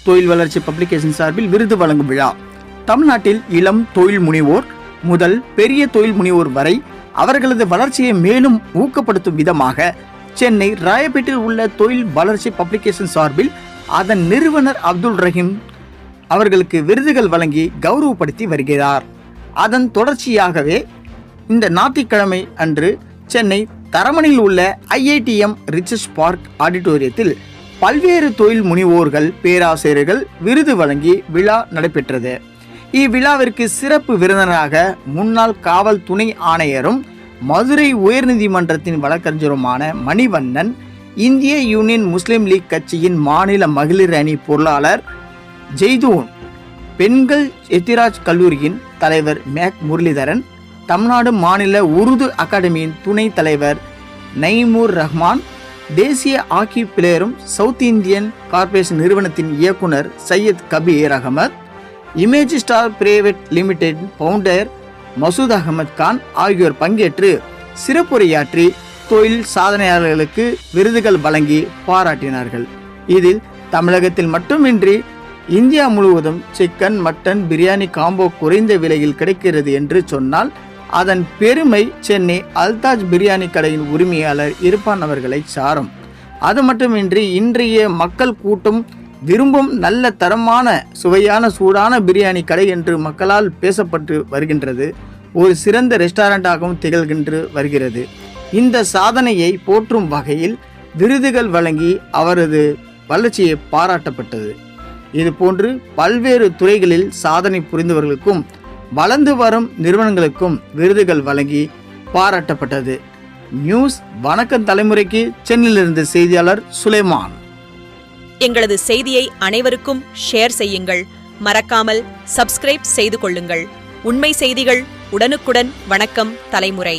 தொழில் வளர்ச்சி பப்ளிகேஷன் சார்பில் விருது வழங்கும் விழா. தமிழ்நாட்டில் இளம் தொழில் முனைவோர் முதல் பெரிய தொழில் முனைவோர் வரை அவர்களது வளர்ச்சியை மேலும் ஊக்கப்படுத்தும் விதமாக சென்னை ராயப்பேட்டில் உள்ள தொழில் வளர்ச்சி பப்ளிகேஷன் சார்பில் அதன் நிறுவனர் அப்துல் ரஹீம் அவர்களுக்கு விருதுகள் வழங்கி கௌரவப்படுத்தி வருகிறார். அதன் தொடர்ச்சியாகவே இந்த ஞாயிற்றுக்கிழமை அன்று சென்னை தரமணியில் உள்ள IITM ரிசர்ச் பார்க் ஆடிட்டோரியத்தில் பல்வேறு தொழில் முனைவோர்கள் பேராசிரியர்கள் விருது வழங்கி விழா நடைபெற்றது. இவ்விழாவிற்கு சிறப்பு விருந்தினராக முன்னாள் காவல் துணை ஆணையரும் மதுரை உயர்நீதிமன்றத்தின் வழக்கறிஞருமான மணிவண்ணன், இந்திய யூனியன் முஸ்லிம் லீக் கட்சியின் மாநில மகளிர் அணி பொருளாளர் ஜெய்தூன், பெண்கள் எத்திராஜ் கல்லூரியின் தலைவர் மேக் முரளிதரன், தமிழ்நாடு மாநில உருது அகாடமியின் துணைத் தலைவர் நைமூர் ரஹ்மான், தேசிய ஹாக்கி பிளேயரும் சவுத் இந்தியன் கார்ப்பரேஷன் நிறுவனத்தின் இயக்குனர் Syed Kabir Ahmed, Image Star Private Limited founder Masood Ahmed Khan ஆகியோர் பங்கேற்று சிறப்புரையாற்றி தொழில் சாதனையாளர்களுக்கு விருதுகள் வழங்கி பாராட்டினார்கள். இதில் தமிழகத்தில் மட்டுமின்றி இந்தியா முழுவதும் சிக்கன், மட்டன், பிரியாணி காம்போ குறைந்த விலையில் கிடைக்கிறது என்று சொன்னால் அதன் பெருமை சென்னை அல்தாஜ் பிரியாணி கடையின் உரிமையாளர் இர்பான் அவர்களை சாரும். அது மட்டுமின்றி இன்றைய மக்கள் கூட்டம் விரும்பும் நல்ல தரமான சுவையான சூடான பிரியாணி கடை என்று மக்களால் பேசப்பட்டு வருகின்றது. ஒரு சிறந்த ரெஸ்டாரண்டாகவும் திகழ்கின்று வருகிறது. இந்த சாதனையை போற்றும் வகையில் விருதுகள் வழங்கி அவரது வளர்ச்சியை பாராட்டப்பட்டது. இதுபோன்று பல்வேறு துறைகளில் சாதனை புரிந்தவர்களுக்கும் வளர்ந்து வரும் நிறுவனங்களுக்கும் விருதுகள் வழங்கி பாராட்டப்பட்டது. நியூஸ் வணக்கம் தலைமுறைக்கு சென்னையிலிருந்து செய்தியாளர் சுலைமான். எங்களது செய்தியை அனைவருக்கும் ஷேர் செய்யுங்கள். மறக்காமல் சப்ஸ்கிரைப் செய்து கொள்ளுங்கள். உண்மை செய்திகள் உடனுக்குடன் வணக்கம் தலைமுறை.